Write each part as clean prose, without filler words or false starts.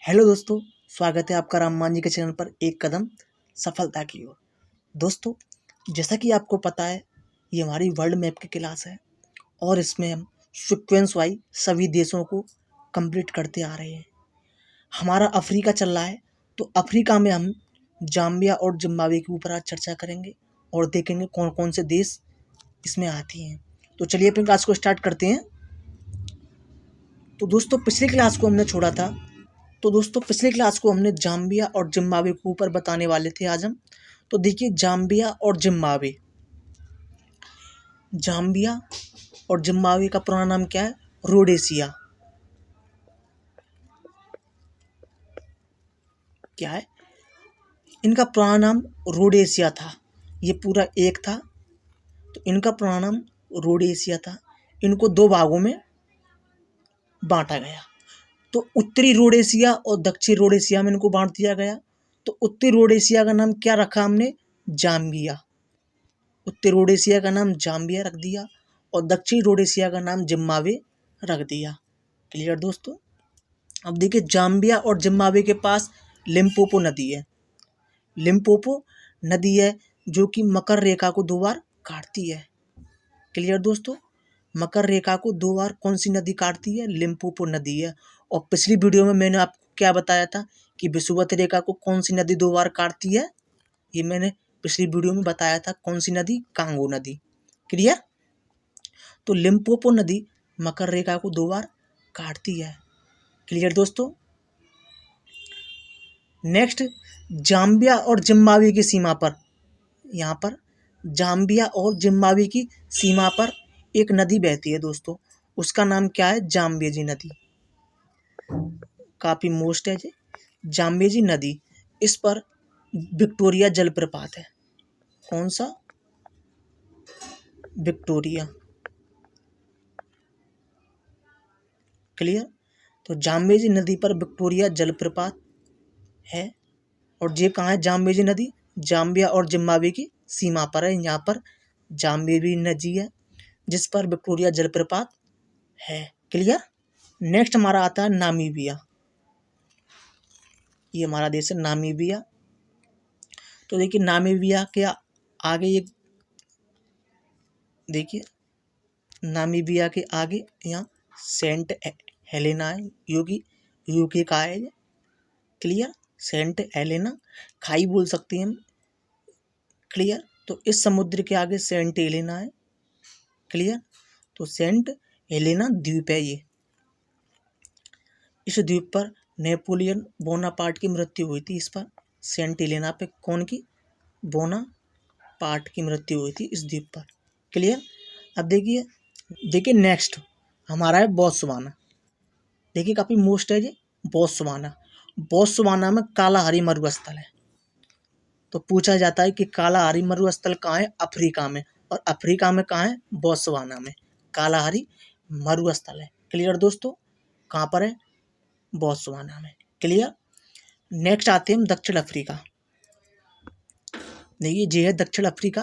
Hello दोस्तों, स्वागत है आपका राम मान जी के चैनल पर एक कदम सफलता की ओर। दोस्तों, जैसा कि आपको पता है, ये हमारी वर्ल्ड मैप की क्लास है और इसमें हम सीक्वेंस वाइज सभी देशों को कंप्लीट करते आ रहे हैं। हमारा अफ्रीका चल रहा है, तो अफ्रीका में हम जाम्बिया और जिम्बाब्वे के ऊपर आज चर्चा करेंगे और देखेंगे कौन कौन से देश इसमें आती हैं। तो चलिए अपनी क्लास को स्टार्ट करते हैं। तो दोस्तों, पिछली क्लास को हमने छोड़ा था। तो दोस्तों, पिछली क्लास को हमने जाम्बिया और जिम्बाब्वे के ऊपर बताने वाले थे आज हम। तो देखिए, जाम्बिया और जिम्बाब्वे का पुराना नाम क्या है? रोडेशिया। क्या है इनका पुराना नाम? रोडेशिया था। ये पूरा एक था, तो इनका पुराना नाम रोडेशिया था। इनको दो भागों में बांटा गया। तो उत्तरी रोडेशिया और दक्षिण रोडेशिया में इनको बांट दिया गया। तो उत्तरी रोडेशिया का नाम क्या रखा हमने? जाम्बिया। उत्तरी रोडेशिया का नाम जाम्बिया रख दिया और दक्षिण रोडेशिया का नाम जिम्बाब्वे रख दिया। क्लियर दोस्तों? अब देखिए, जाम्बिया और जिम्बाब्वे के पास लिम्पोपो नदी है। लिम्पोपो नदी है जो कि मकर रेखा को दो बार काटती है। क्लियर दोस्तों? मकर रेखा को दो बार कौन सी नदी काटती है? लिम्पोपो नदी है। और पिछली वीडियो में मैंने आपको क्या बताया था कि विषुवत रेखा को कौन सी नदी दो बार काटती है? ये मैंने पिछली वीडियो में बताया था। कौन सी नदी? कांगो नदी। क्लियर? तो लिम्पोपो नदी मकर रेखा को दो बार काटती है। क्लियर दोस्तों? नेक्स्ट, जाम्बिया और जिम्बाब्वे की सीमा पर, यहाँ पर जाम्बिया और जिम्बाब्वे की सीमा पर एक नदी बहती है दोस्तों। उसका नाम क्या है? जाम्बेजी नदी। काफी मोस्ट है जी, जाम्बेजी नदी। इस पर विक्टोरिया जलप्रपात है। कौन सा? विक्टोरिया। क्लियर? तो जाम्बेजी नदी पर विक्टोरिया जलप्रपात है। और ये कहाँ है जाम्बेजी नदी? जाम्बिया और जिम्बाब्वे की सीमा पर है। यहाँ पर जाम्बेजी नदी है जिस पर विक्टोरिया जलप्रपात है। क्लियर? नेक्स्ट हमारा आता है नामीबिया। ये हमारा देश है नामीबिया। तो देखिए, नामीबिया के आगे एक, देखिए नामीबिया के आगे यहाँ सेंट हेलेना है, जो कि यूके का है। क्लियर? सेंट हेलेना खाई बोल सकते हैं हम। क्लियर? तो इस समुद्र के आगे सेंट हेलेना है। क्लियर? तो सेंट हेलेना द्वीप है ये। इस द्वीप पर नेपोलियन बोनापार्ट की मृत्यु हुई थी। इस पर सेंट हेलेना पे कौन की? बोनापार्ट की मृत्यु हुई थी इस द्वीप पर। क्लियर? अब देखिए नेक्स्ट हमारा है बोत्सवाना। देखिए, काफी मोस्ट है ये बोत्सवाना। बोत्सवाना में कालाहारी मरुस्थल है। तो पूछा जाता है कि कालाहारी मरुस्थल कहाँ है? अफ्रीका में। और अफ्रीका में कहाँ है? बोत्सवाना में कालाहारी मरुस्थल है। क्लियर दोस्तों? कहाँ पर है? बोत्सवाना में। क्लियर? नेक्स्ट आते हैं हम दक्षिण अफ्रीका। देखिए, ये है दक्षिण अफ्रीका।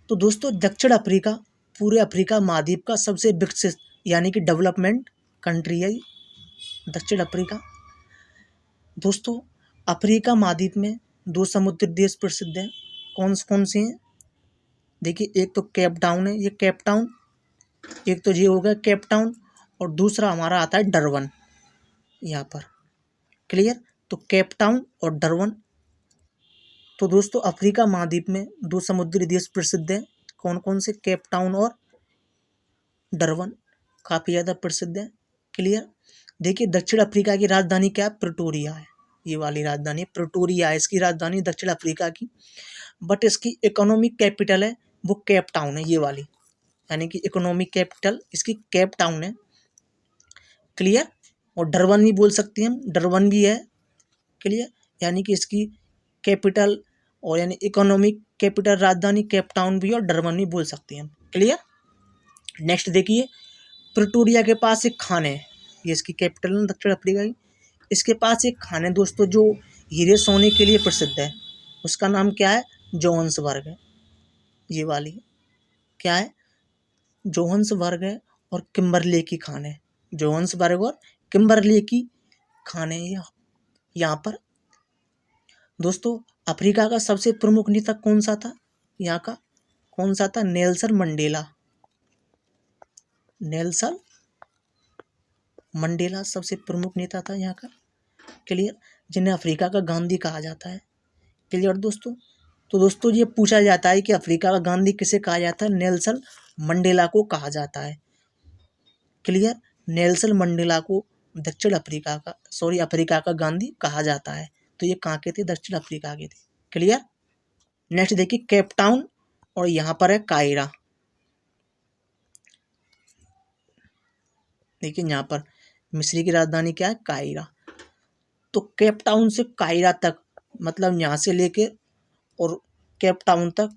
तो दोस्तों, दक्षिण अफ्रीका पूरे अफ्रीका महाद्वीप का सबसे विकसित यानी कि डेवलपमेंट कंट्री है दक्षिण अफ्रीका। दोस्तों, अफ्रीका महाद्वीप में दो समुद्री देश प्रसिद्ध हैं। कौन कौन से हैं? देखिए, एक तो केप टाउन है, ये केप टाउन। एक तो ये हो गया केप टाउन और दूसरा हमारा आता है डरबन यहाँ पर। क्लियर? तो केप टाउन और डरबन। तो दोस्तों, अफ्रीका महाद्वीप में दो समुद्री देश प्रसिद्ध हैं। कौन कौन से? केप टाउन और डरबन काफ़ी ज़्यादा प्रसिद्ध है। क्लियर? देखिए, दक्षिण अफ्रीका की राजधानी क्या है? प्रिटोरिया है। ये वाली राजधानी प्रिटोरिया है, इसकी राजधानी दक्षिण अफ्रीका की। बट इसकी इकोनॉमिक कैपिटल है वो केप टाउन है, ये वाली। यानी कि इकोनॉमिक कैपिटल इसकी केप टाउन है। क्लियर? और डरबन भी बोल सकते हैं हम, डरबन भी है। क्लियर? यानी कि इसकी कैपिटल और यानी इकोनॉमिक कैपिटल राजधानी केप टाउन भी और डरबन भी बोल सकते हैं हम। क्लियर? नेक्स्ट देखिए, प्रिटोरिया के पास एक खान है। ये इसकी कैपिटल है दक्षिण अफ्रीका की। इसके पास एक खान है दोस्तों जो हीरे सोने के लिए प्रसिद्ध है। उसका नाम क्या है? जोहान्सबर्ग है। ये वाली क्या है? जोहान्सबर्ग है और किम्बरले की खान है। जोहान्सबर्ग और किम्बरले की खान है यहाँ पर। दोस्तों अफ्रीका का सबसे प्रमुख नेता कौन सा था यहाँ का? कौन सा था? Nelson Mandela. नेल्सन मंडेला सबसे प्रमुख नेता था यहाँ का। क्लियर? जिन्हें अफ्रीका का गांधी कहा जाता है। क्लियर दोस्तों? तो दोस्तों ये पूछा जाता है कि अफ्रीका का गांधी किसे कहा जाता है? नेल्सन मंडेला को कहा जाता है। क्लियर? नेल्सन मंडेला को दक्षिण अफ्रीका का अफ्रीका का गांधी कहा जाता है। तो ये कहाँ के थे? दक्षिण अफ्रीका के थे। क्लियर? नेक्स्ट देखिए केप टाउन और यहाँ पर है कायरा। देखिए यहाँ पर मिस्र की राजधानी क्या है? कायरा। तो केप टाउन से कायरा तक मतलब यहाँ से लेके और केप टाउन तक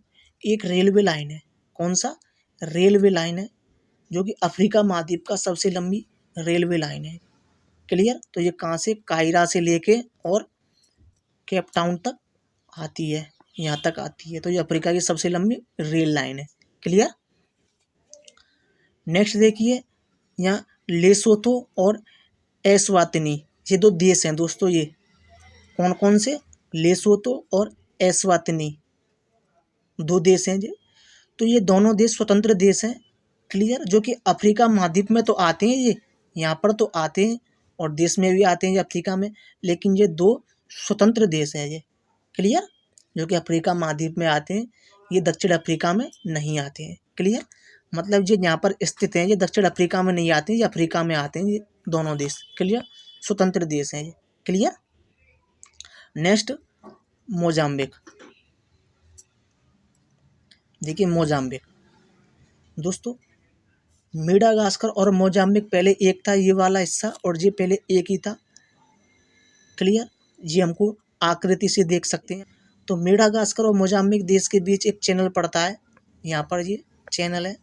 एक रेलवे लाइन है। कौन सा? रेलवे लाइन है जो कि अफ्रीका महाद्वीप का सबसे लंबी रेलवे लाइन है। क्लियर? तो ये कहाँ से? कायरा से लेके और केप टाउन तक आती है, यहाँ तक आती है। तो ये अफ्रीका की सबसे लंबी रेल लाइन है। क्लियर? नेक्स्ट देखिए यहाँ लेसोथो और एस्वातिनी, ये दो देश हैं दोस्तों। ये कौन कौन से? लेसोथो और एस्वातिनी दो देश हैं ये। तो ये दोनों देश स्वतंत्र देश हैं। क्लियर? जो कि अफ्रीका महाद्वीप में तो आते हैं, ये यहाँ पर तो आते हैं और देश में भी आते हैं ये अफ्रीका में, लेकिन ये दो स्वतंत्र देश हैं ये। क्लियर? जो कि अफ्रीका महाद्वीप में आते हैं, ये दक्षिण अफ्रीका में नहीं आते हैं। क्लियर? मतलब ये यहाँ पर स्थित हैं, ये दक्षिण अफ्रीका में नहीं आते हैं, ये अफ्रीका में आते हैं ये दोनों देश। क्लियर? स्वतंत्र देश हैं ये। क्लियर? Next Mozambique. देखिए मोजाम्बिक दोस्तों, मेडागास्कर और मोजाम्बिक पहले एक था ये वाला हिस्सा, और ये पहले एक ही था। क्लियर? ये हमको आकृति से देख सकते हैं। तो मेडागास्कर और मोजाम्बिक देश के बीच एक चैनल पड़ता है, यहाँ पर ये चैनल है।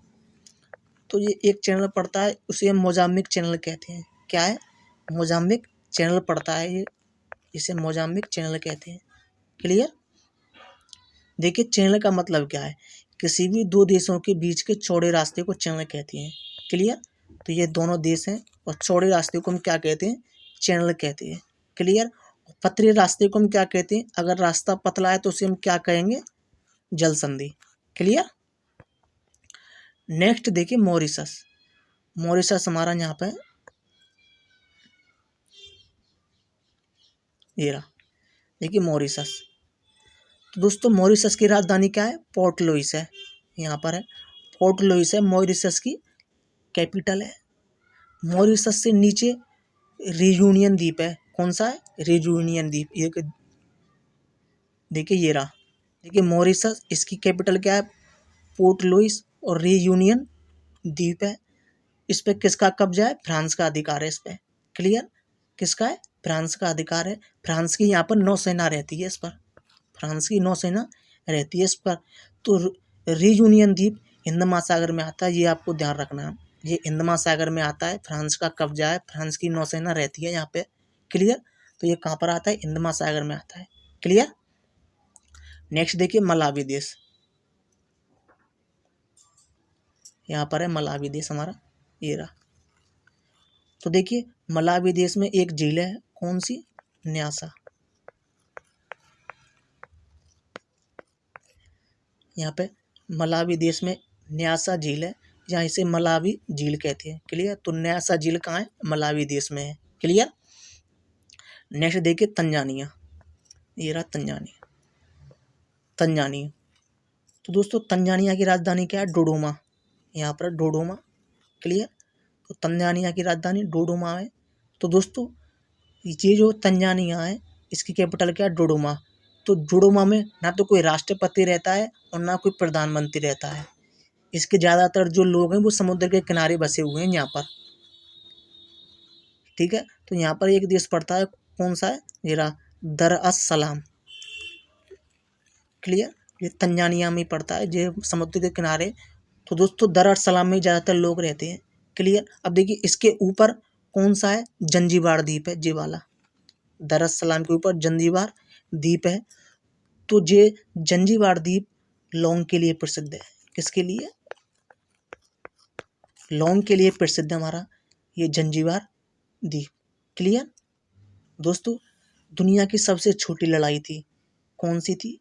तो ये एक चैनल पड़ता है, उसे हम मोजाम्बिक चैनल कहते हैं। क्या है? मोजाम्बिक चैनल पड़ता है ये, इसे मोजाम्बिक चैनल कहते हैं। क्लियर? देखिए चैनल का मतलब क्या है? किसी भी दो देशों के बीच के चौड़े रास्ते को चैनल कहते हैं। क्लियर? तो ये दोनों देश हैं और चौड़े रास्ते को हम क्या कहते हैं? चैनल कहते हैं। क्लियर? पतले रास्ते को हम क्या कहते हैं? अगर रास्ता पतला है तो उसे हम क्या कहेंगे? जल संधि। क्लियर? नेक्स्ट देखिए मॉरिशस। मॉरिशस हमारा यहाँ पे ये रहा। देखिए मॉरिशस। तो दोस्तों मॉरिशस की राजधानी क्या है? पोर्ट लुइस है। यहाँ पर है पोर्ट लुइस है, मॉरिशस की कैपिटल है। मॉरिशस से नीचे रियूनियन द्वीप है। कौन सा है? रियूनियन द्वीप। ये देखिए ये रहा। देखिए मॉरिशस, इसकी कैपिटल क्या है? पोर्ट लुइस, और रियूनियन द्वीप है। इस पे किसका कब्जा है? फ्रांस का अधिकार है इस पे। क्लियर? किसका है? फ्रांस का अधिकार है। फ्रांस की यहाँ पर नौसेना रहती है इस पर, फ्रांस की नौसेना रहती है इस पर। तो रियूनियन द्वीप हिंद महासागर में आता है, ये आपको ध्यान रखना है। ये हिंद महासागर में आता है, फ्रांस का कब्जा है, फ्रांस की नौसेना रहती है यहाँ पे। क्लियर? तो ये कहाँ पर आता है? हिंद महासागर में आता है। क्लियर? नेक्स्ट देखिए मलावी देश। यहाँ पर है मलावी देश हमारा, ये रहा। तो देखिए मलावी देश में एक झील है। कौन सी? न्यासा। यहाँ पे मलावी देश में न्यासा झील है, जहाँ इसे मलावी झील कहते हैं। क्लियर? तो न्यासा झील कहाँ है? मलावी देश में है। क्लियर? नेक्स्ट देखिए तंजानिया। ये रहा तंजानिया। तंजानिया। तो दोस्तों तंजानिया की राजधानी क्या है? डोडोमा। यहाँ पर डोडोमा। क्लियर? तो तंजानिया की राजधानी डोडोमा है। तो दोस्तों ये जो तंजानिया है, इसकी कैपिटल क्या है? डोडोमा। तो डोडोमा में ना तो कोई राष्ट्रपति रहता है और ना कोई प्रधानमंत्री रहता है। इसके ज़्यादातर जो लोग हैं वो समुद्र के किनारे बसे हुए हैं यहाँ पर। ठीक है? तो यहाँ पर एक देश पड़ता है, कौन सा है? ये रहा, दर अस सलाम। क्लियर? ये तंजानिया में पड़ता है, जो समुद्र के किनारे। तो दोस्तों दर अस सलाम में ज़्यादातर लोग रहते हैं। क्लियर? अब देखिए इसके ऊपर कौन सा है? जंजीबार द्वीप है, ये वाला। दर अस सलाम के ऊपर जंजीबार द्वीप है। तो ये जंजीबार द्वीप लौंग के लिए प्रसिद्ध है। किसके लिए? लौंग के लिए प्रसिद्ध है हमारा ये जंजीबार द्वीप। क्लियर? दोस्तों दुनिया की सबसे छोटी लड़ाई थी, कौन सी थी,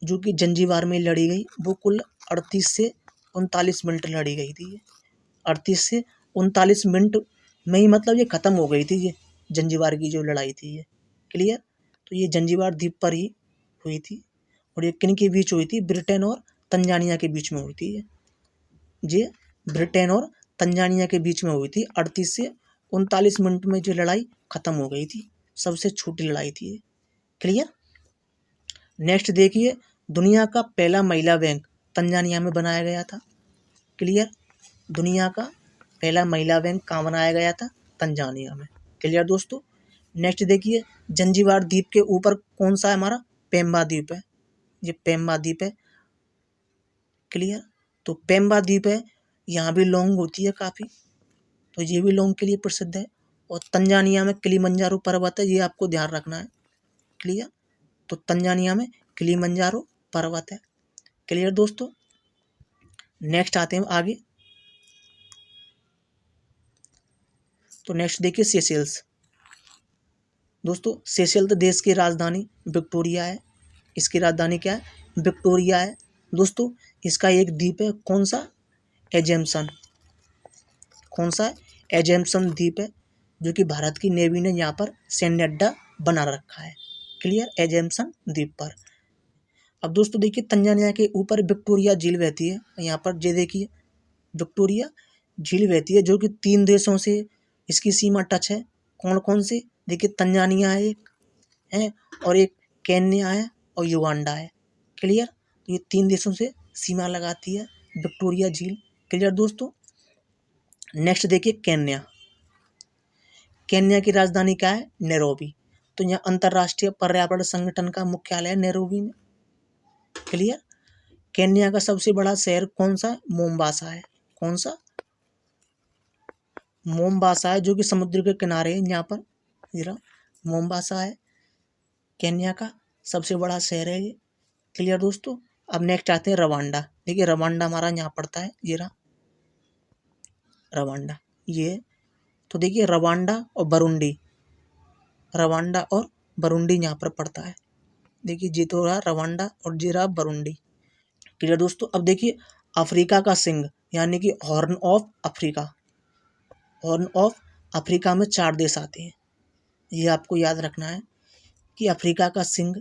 जो कि जंजीबार में लड़ी गई, वो कुल 38 से 39 मिनट लड़ी गई थी। 38 से 39 मिनट में ही मतलब ये ख़त्म हो गई थी, ये जंजीबार की जो लड़ाई थी ये। क्लियर। तो ये जंजीबार द्वीप पर ही हुई थी, और ये किन के बीच हुई थी, ब्रिटेन और तंजानिया के बीच में हुई थी ये ब्रिटेन और तंजानिया के बीच में हुई थी। 38 से 39 मिनट में जो लड़ाई ख़त्म हो गई थी, सबसे छोटी लड़ाई थी ये। क्लियर। नेक्स्ट देखिए, दुनिया का पहला महिला बैंक तंजानिया में बनाया गया था। क्लियर। दुनिया का पहला महिला बैंक कहाँ बनाया गया था, तंजानिया में। क्लियर दोस्तों। नेक्स्ट देखिए, जंजीबार द्वीप के ऊपर कौन सा है हमारा, पेम्बा द्वीप है, ये पेम्बा द्वीप है। क्लियर। तो पेम्बा द्वीप है, यहाँ भी लौंग होती है काफ़ी, तो ये भी लौंग के लिए प्रसिद्ध है। और तंजानिया में किलिमंजारो पर्वत है, ये आपको ध्यान रखना है। क्लियर। तो तंजानिया में किलिमंजारो पर्वत है। क्लियर दोस्तों। नेक्स्ट आते हैं आगे। तो नेक्स्ट देखिए सेशेल्स। दोस्तों सेशेल्स देश की राजधानी विक्टोरिया है। इसकी राजधानी क्या है, विक्टोरिया है। दोस्तों इसका एक द्वीप है, कौन सा, एजेम्सन। कौन सा है, एजेम्सन द्वीप है, जो कि भारत की नेवी ने यहाँ पर सैन्य अड्डा बना रखा है। क्लियर। एजेम्सन द्वीप पर। अब दोस्तों देखिए, तंजानिया के ऊपर विक्टोरिया झील बहती है, यहाँ पर ये देखिए विक्टोरिया झील बहती है, जो कि 3 देशों से इसकी सीमा टच है। कौन कौन से, देखिए तंजानिया है एक है, और एक केन्या है, और युगांडा है। क्लियर। तो ये 3 देशों से सीमा लगाती है विक्टोरिया झील। क्लियर दोस्तों। नेक्स्ट देखिए केन्या। केन्या की राजधानी क्या है, नैरोबी। तो यहाँ अंतर्राष्ट्रीय पर्यावरण संगठन का मुख्यालय है नैरोबी में। क्लियर। केन्या का सबसे बड़ा शहर कौन सा है, मोम्बासा है। कौन सा, मोम्बासा है, जो कि समुद्र के किनारे है यहाँ पर, जरा मोम्बासा है केन्या का सबसे बड़ा शहर है ये। क्लियर दोस्तों। अब नेक्स्ट आते हैं रवांडा। देखिए रवांडा हमारा यहाँ पड़ता है, ये रहा रवांडा ये। तो देखिए रवांडा और बरुंडी, रवांडा और बरुंडी यहाँ पर पड़ता है। देखिए ये तो रहा रवांडा और ये रहा बरुंडी। क्लियर दोस्तों। अब देखिए अफ्रीका का सिंह, यानी कि horn of Africa. Horn of Africa में 4 देश आते हैं, ये आपको याद रखना है कि अफ्रीका का सींग,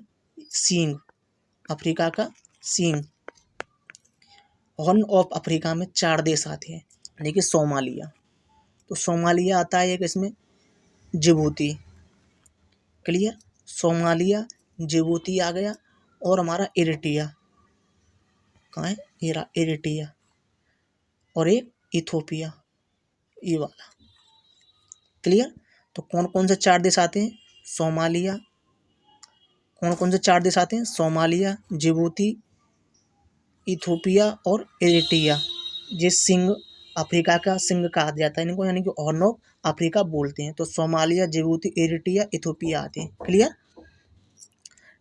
अफ्रीका का सींग, हॉर्न ऑफ अफ्रीका में 4 देश आते हैं। देखिए सोमालिया, तो सोमालिया आता है एक इसमें, जिबूती। क्लियर। सोमालिया, जिबूती आ गया, और हमारा इरिट्रिया कहाँ है, ये रहा इरिट्रिया, और एक इथोपिया, ये वाला। क्लियर। तो कौन कौन से 4 देश आते हैं, सोमालिया, कौन कौन से 4 देश आते हैं, सोमालिया, जिबूती, इथोपिया और इरिट्रिया। ये सिंह, अफ्रीका का सिंह कहा जाता है इनको, यानी कि हॉर्न ऑफ अफ्रीका बोलते हैं। तो सोमालिया, जिबूती, इरिट्रिया, इथोपिया आते हैं। क्लियर।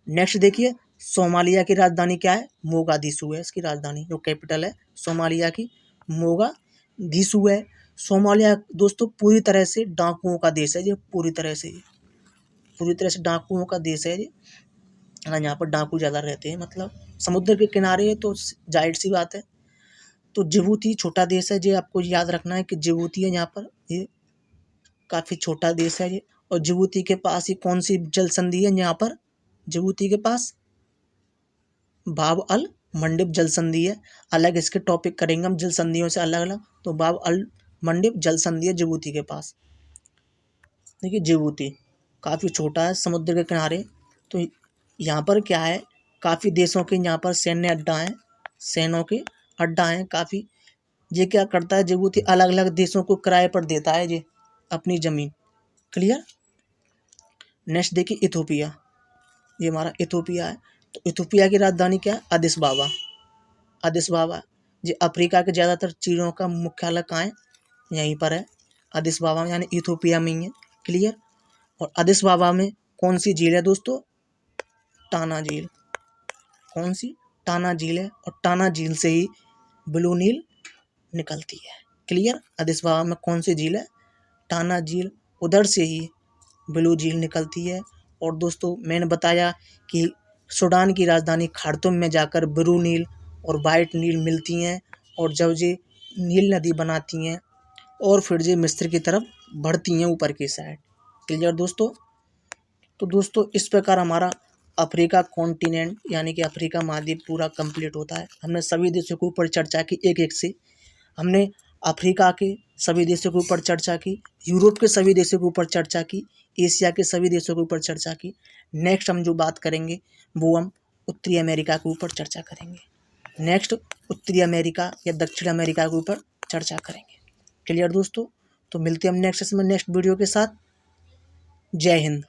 नेक्स्ट देखिए, सोमालिया की राजधानी क्या है, मोगादिशु है इसकी राजधानी, जो कैपिटल है सोमालिया की, मोगादिशु है। सोमालिया दोस्तों पूरी तरह से डाकुओं का देश है, ये पूरी तरह से डाकुओं का देश है ये। यहाँ पर डाकू ज़्यादा रहते हैं, मतलब समुद्र के किनारे है, तो जाहिर सी बात है। तो जिबूती छोटा देश है, ये आपको याद रखना है कि जिबूती है यहाँ पर, ये काफ़ी छोटा देश है ये। और जिबूती के पास ये कौन सी जल संधि है यहाँ पर, जिबूती के पास बाब अल मंडब जल संधि है। अलग इसके टॉपिक करेंगे हम जल संधियों से अलग अलग। तो बाब अल मंडब जल संधि है जिबूती के पास। देखिए जिबूती काफ़ी छोटा है, समुद्र के किनारे। तो यहाँ पर क्या है, काफ़ी देशों के यहाँ पर सैन्य अड्डा हैं, सेनाओं के अड्डा हैं काफ़ी। ये क्या करता है, जिबूती अलग अलग देशों को किराए पर देता है ये अपनी ज़मीन। क्लियर। नेक्स्ट देखिए इथोपिया, ये हमारा इथोपिया है। तो इथोपिया की राजधानी क्या है, अदिस बाबा। अदिस बाबा, ये अफ्रीका के ज़्यादातर चीज़ों का मुख्यालय कहाँ है, यहीं पर है अदिस बाबा में, यानी इथोपिया में ही है। क्लियर। और अदिस बाबा में कौन सी झील है दोस्तों, टाना झील। कौन सी, टाना झील है, और टाना झील से ही ब्लू नील निकलती है। क्लियर। अदिस बाबा में कौन सी झील है, टाना झील, उधर से ही ब्लू झील निकलती है। और दोस्तों मैंने बताया कि सूडान की राजधानी खार्तूम में जाकर ब्लू नील और वाइट नील मिलती हैं और जब ये नील नदी बनाती हैं और फिर ये मिस्र की तरफ बढ़ती हैं ऊपर की साइड। क्लियर दोस्तों? तो दोस्तों इस प्रकार हमारा अफ्रीका कॉन्टिनेंट यानी कि अफ्रीका महाद्वीप पूरा कंप्लीट होता है। हमने सभी देशों के ऊपर चर्चा की एक एक से। हमने अफ्रीका के सभी देशों के ऊपर चर्चा की, यूरोप के सभी देशों के ऊपर चर्चा की, एशिया के सभी देशों के ऊपर चर्चा की। नेक्स्ट हम जो बात करेंगे वो हम उत्तरी अमेरिका के ऊपर चर्चा करेंगे। नेक्स्ट उत्तरी अमेरिका या दक्षिण अमेरिका के ऊपर चर्चा करेंगे। क्लियर दोस्तों? तो मिलते हैं हम नेक्स्ट सेशन में नेक्स्ट वीडियो के साथ। जय हिंद।